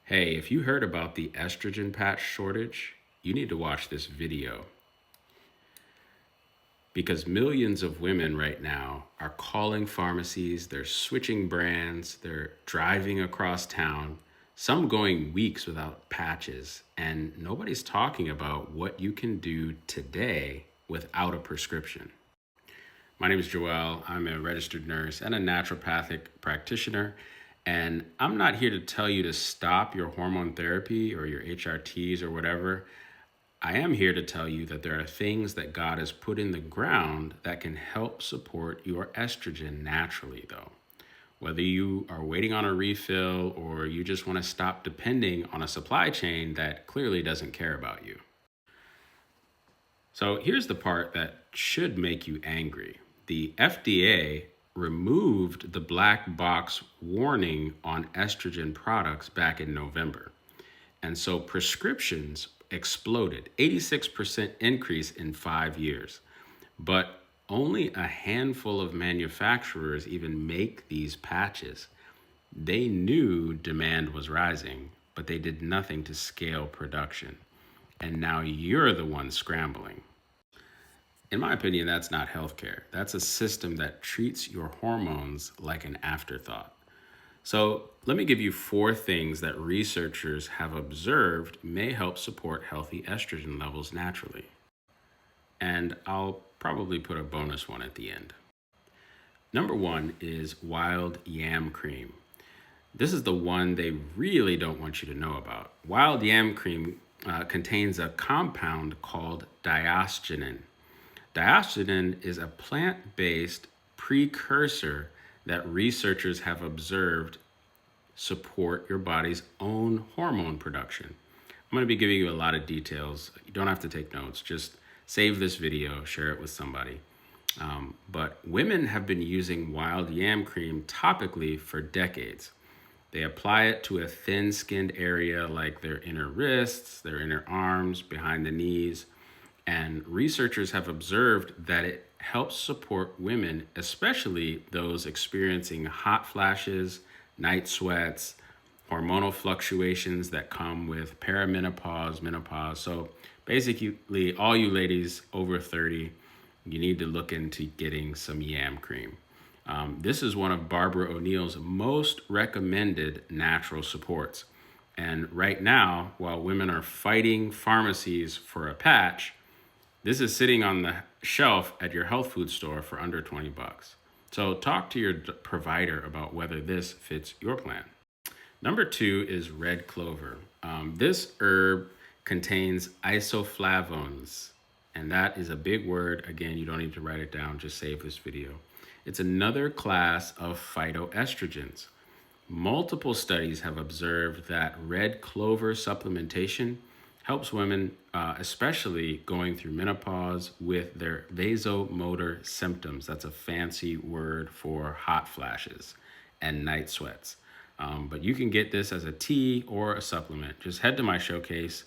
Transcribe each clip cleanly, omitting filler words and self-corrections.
Hey, if you heard about the estrogen patch shortage, you need to watch this video because millions of women right now are calling pharmacies, they're switching brands, they're driving across town, some going weeks without patches, and nobody's talking about what you can do today without a prescription. My name is Joel. I'm a registered nurse and a naturopathic practitioner. And I'm not here to tell you to stop your hormone therapy or your HRTs or whatever. I am here to tell you that there are things that God has put in the ground that can help support your estrogen naturally, though. Whether you are waiting on a refill or you just want to stop depending on a supply chain that clearly doesn't care about you. So here's the part that should make you angry. The FDA removed the black box warning on estrogen products back in November. And so prescriptions exploded, 86% increase in 5 years. But only a handful of manufacturers even make these patches. They knew demand was rising, but they did nothing to scale production. And now you're the one scrambling. In my opinion, that's not healthcare. That's a system that treats your hormones like an afterthought. So let me give you 4 things that researchers have observed may help support healthy estrogen levels naturally. And I'll probably put a bonus one at the end. Number 1 is wild yam cream. This is the one they really don't want you to know about. Wild yam cream contains a compound called diosgenin. Diosgenin is a plant-based precursor that researchers have observed support your body's own hormone production. I'm going to be giving you a lot of details. You don't have to take notes. Just save this video, share it with somebody. But women have been using wild yam cream topically for decades. They apply it to a thin-skinned area like their inner wrists, their inner arms, behind the knees. And researchers have observed that it helps support women, especially those experiencing hot flashes, night sweats, hormonal fluctuations that come with perimenopause, menopause. So basically, all you ladies over 30, you need to look into getting some yam cream. This is one of Barbara O'Neill's most recommended natural supports. And right now, while women are fighting pharmacies for a patch, this is sitting on the shelf at your health food store for under 20 bucks. So talk to your provider about whether this fits your plan. Number 2 is red clover. This herb contains isoflavones, and that is a big word. Again, you don't need to write it down, just save this video. It's another class of phytoestrogens. Multiple studies have observed that red clover supplementation helps women, especially going through menopause, with their vasomotor symptoms. That's a fancy word for hot flashes and night sweats. But you can get this as a tea or a supplement. Just head to my showcase.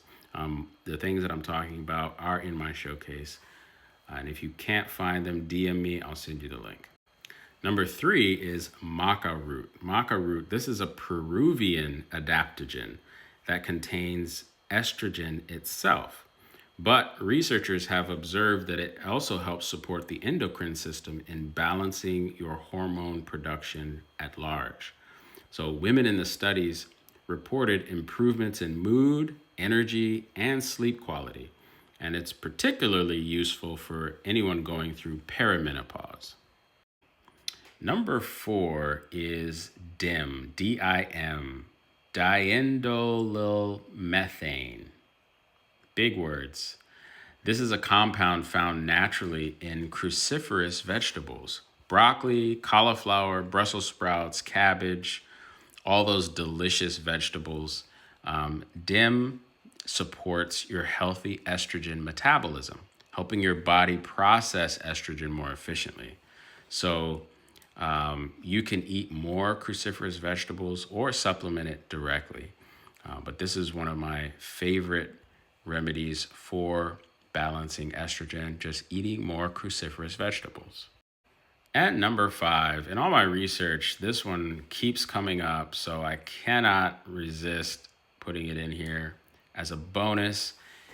The things that I'm talking about are in my showcase. And if you can't find them, DM me, I'll send you the link. Number 3 is maca root. Maca root, this is a Peruvian adaptogen that contains estrogen itself. But researchers have observed that it also helps support the endocrine system in balancing your hormone production at large. So women in the studies reported improvements in mood, energy, and sleep quality. And it's particularly useful for anyone going through perimenopause. Number 4 is DIM, D-I-M, diindolylmethane. Big words. This is a compound found naturally in cruciferous vegetables. Broccoli, cauliflower, Brussels sprouts, cabbage, all those delicious vegetables. DIM supports your healthy estrogen metabolism, helping your body process estrogen more efficiently. So you can eat more cruciferous vegetables or supplement it directly. But this is one of my favorite remedies for balancing estrogen, just eating more cruciferous vegetables. At number 5, in all my research, this one keeps coming up, so I cannot resist putting it in here as a bonus,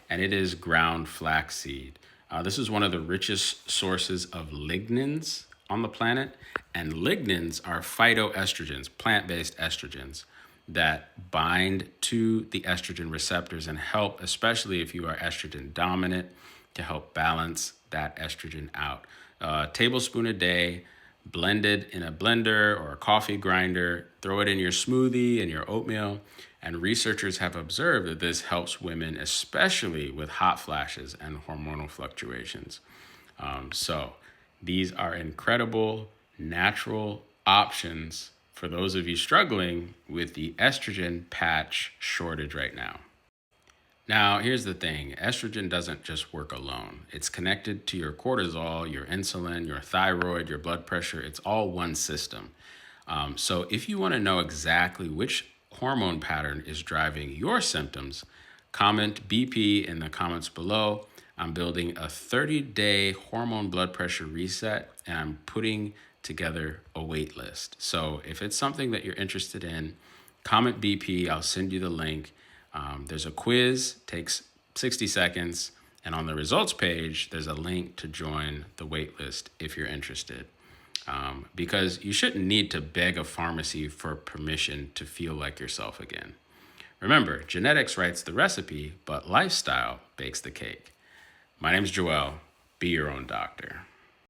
and it is ground flaxseed. This is one of the richest sources of lignans on the planet, and lignans are phytoestrogens, plant-based estrogens that bind to the estrogen receptors and help, especially if you are estrogen dominant, to help balance that estrogen out. A tablespoon a day, blended in a blender or a coffee grinder, throw it in your smoothie and your oatmeal. And researchers have observed that this helps women, especially with hot flashes and hormonal fluctuations. So these are incredible natural options for those of you struggling with the estrogen patch shortage right now. Now, here's the thing. Estrogen doesn't just work alone. It's connected to your cortisol, your insulin, your thyroid, your blood pressure. It's all one system. So if you want to know exactly which hormone pattern is driving your symptoms, comment BP in the comments below. I'm building a 30-day hormone blood pressure reset, and I'm putting together a wait list. So if it's something that you're interested in, comment BP. I'll send you the link. There's a quiz, takes 60 seconds, and on the results page, there's a link to join the wait list if you're interested. Because you shouldn't need to beg a pharmacy for permission to feel like yourself again. Remember, genetics writes the recipe, but lifestyle bakes the cake. My name's Joel. Be your own doctor.